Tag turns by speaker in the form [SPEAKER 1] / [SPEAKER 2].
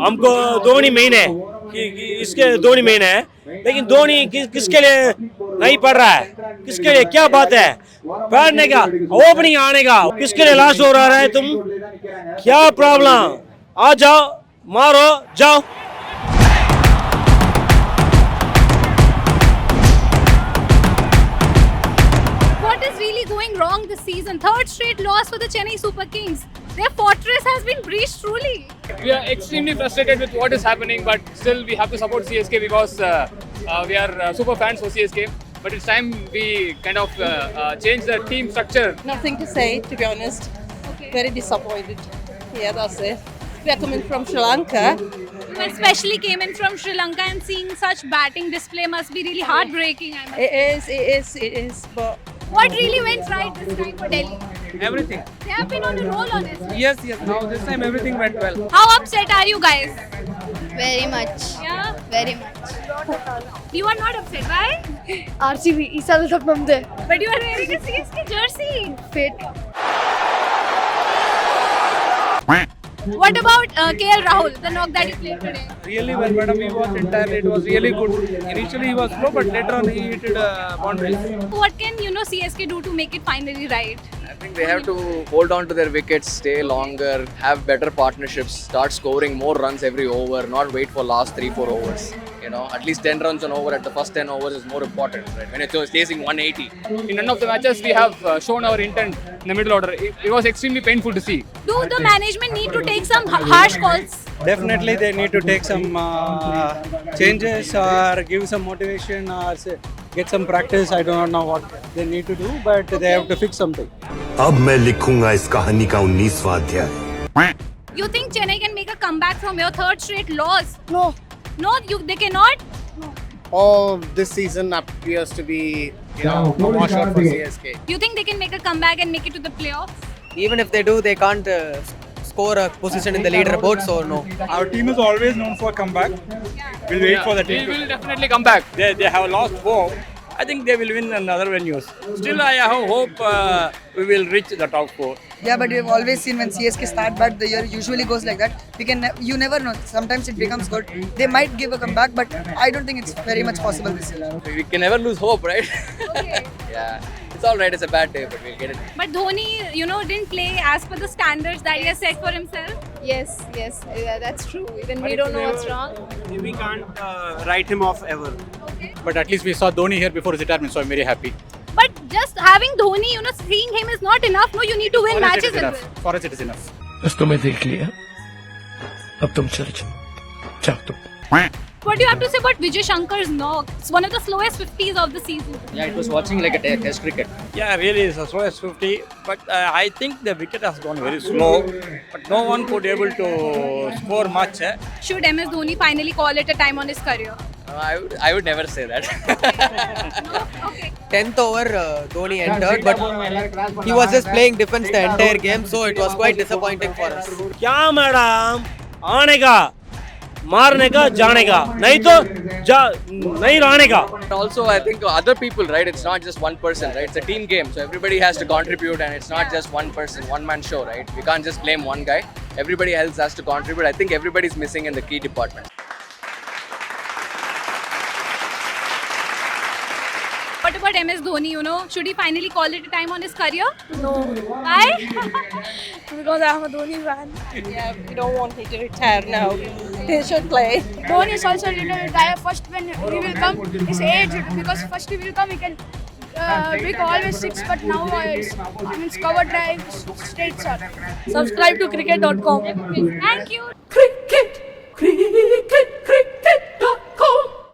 [SPEAKER 1] हमको धोनी मेन है इसके धोनी मेन है, लेकिन धोनी किसके लिए नहीं पड़ रहा है, किसके लिए क्या बात है पढ़ने का ओपनिंग आने का, किसके लिए लास्ट हो रहा है, तुम क्या प्रॉब्लम, आ जाओ मारो जाओ.
[SPEAKER 2] What is really going wrong this season? Third straight loss for the Chennai Super Kings. Their fortress has been breached truly.
[SPEAKER 3] We are extremely frustrated with what is happening, but still we have to support CSK because we are super fans for CSK. But it's time we kind of change the team structure.
[SPEAKER 4] Nothing to say, to be honest.
[SPEAKER 2] Okay.
[SPEAKER 4] Very disappointed. Yeah, that's it. We are coming from Sri Lanka.
[SPEAKER 2] You especially came in from Sri Lanka and seeing such batting display must be really heartbreaking. I must
[SPEAKER 4] It is. But
[SPEAKER 2] What really went right this time for Delhi?
[SPEAKER 5] Everything.
[SPEAKER 2] They have been on a roll on it.
[SPEAKER 5] Yes. Now this time everything went well.
[SPEAKER 2] How upset are you guys?
[SPEAKER 6] Very much.
[SPEAKER 2] Yeah?
[SPEAKER 6] Very much.
[SPEAKER 2] You are not upset, right?
[SPEAKER 6] RCB, इस साल सब नमदे.
[SPEAKER 2] But you are wearing a CSK jersey.
[SPEAKER 6] Fit.
[SPEAKER 2] What about KL Rahul, the knock that you played today?
[SPEAKER 5] Really well, madam. He was entirely. It was really good. Initially he was slow, but later on he hit boundaries.
[SPEAKER 2] What can CSK do to make it finally right?
[SPEAKER 7] I think they have to hold on to their wickets, stay longer, have better partnerships, start scoring more runs every over, not wait for last 3-4 overs. At least 10 runs an over at the first 10 overs is more important, right? When you're chasing 180.
[SPEAKER 3] In none of the matches we have shown our intent in the middle order. It was extremely painful to see.
[SPEAKER 2] Do the management need to take some harsh calls?
[SPEAKER 5] Definitely they need to take some changes or give some motivation or get some practice. I do not know what they need to do, but they have to fix something.
[SPEAKER 8] अब मैं लिखूंगा इस कहानी का 19वां अध्याय.
[SPEAKER 2] You think Chennai can make a comeback from your third straight loss?
[SPEAKER 6] No.
[SPEAKER 2] No, they cannot?
[SPEAKER 9] All this season appears to be, a washout for CSK.
[SPEAKER 2] You think they can make a comeback and make it to the playoffs?
[SPEAKER 10] Even if they do, they can't score a position in the leaderboard, so no.
[SPEAKER 5] Our team is always known for comeback. We'll wait for the
[SPEAKER 3] We
[SPEAKER 5] team.
[SPEAKER 3] will definitely come back.
[SPEAKER 1] They have lost 4. I think they will win another venues. Still, I have hope we will reach the top 4.
[SPEAKER 4] yeah, but we've always seen when CSK start bad, the year usually goes like that. You never know. Sometimes it becomes good. They might give a comeback, but I don't think it's very much possible this year.
[SPEAKER 7] We can never lose hope, right?
[SPEAKER 2] Okay.
[SPEAKER 7] Yeah. It's alright, it's a bad day, but we'll get it.
[SPEAKER 2] But Dhoni, didn't play as per the standards that he has set for himself.
[SPEAKER 6] Yes, that's true. Even we don't know what's wrong.
[SPEAKER 5] We can't write him off ever.
[SPEAKER 2] Okay.
[SPEAKER 5] But at least we saw Dhoni here before his retirement, so I'm very happy.
[SPEAKER 2] But just having Dhoni, seeing him is not enough. No, you need to win matches as well.
[SPEAKER 5] For us it is enough.
[SPEAKER 8] बस तुम्हें देख लिया. अब तुम चले जाओ तुम.
[SPEAKER 2] What do you have to say about Vijay Shankar's knock? It's one of the slowest 50s of the season.
[SPEAKER 7] Yeah, it was watching like a test cricket.
[SPEAKER 1] Yeah, really, it's the slowest 50. But I think the wicket has gone very slow. But no one could able to score much.
[SPEAKER 2] Should MS Dhoni finally call it a time on his career?
[SPEAKER 7] I would never say that.
[SPEAKER 2] No? Okay.
[SPEAKER 10] 10th over, Dhoni entered, but he was just playing defense the entire game, so it was quite disappointing for us.
[SPEAKER 1] क्या madam आने का मारने का जाने का नहीं तो नहीं रहने का.
[SPEAKER 7] Also, I think other people, right? It's not just one person, right? It's a team game, so everybody has to contribute, and it's not just one person, one-man show, right? We can't just blame one guy. Everybody else has to contribute. I think everybody's missing in the key department.
[SPEAKER 2] What about MS Dhoni, should he finally call it a time on his career?
[SPEAKER 6] No.
[SPEAKER 2] Why?
[SPEAKER 6] Because I'm a Dhoni fan.
[SPEAKER 4] Yeah, we don't want him to retire now. They should play.
[SPEAKER 6] Dhoni is also a little retire first when he will come. His age, because first he will come, he can break always 6, but now it's cover drive, straight shot.
[SPEAKER 4] Subscribe to cricket.com.
[SPEAKER 2] Thank you.